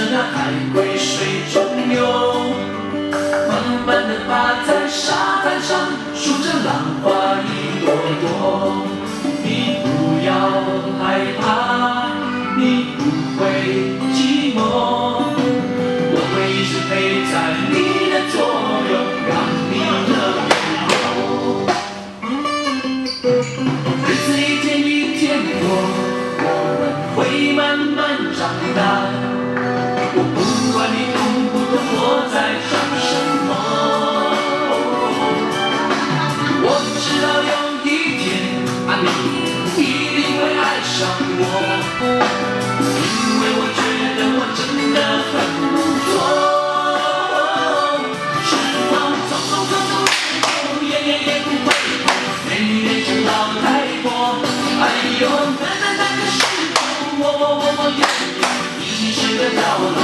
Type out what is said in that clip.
那海龟水中游，慢慢地趴在沙滩上，数着浪花一朵朵。你不要害怕，你不会寂寞，我会一直陪在你的左右，让你乐悠悠。日子一天一天过，我们会慢慢长大。我不管你懂不懂我在想什么，我知道有一天你一定会爱上我，因为我觉得我真的很不错。时光匆匆匆匆流，也不会过，年成老太婆。哎呦，那个时候我愿意，已经是个老头。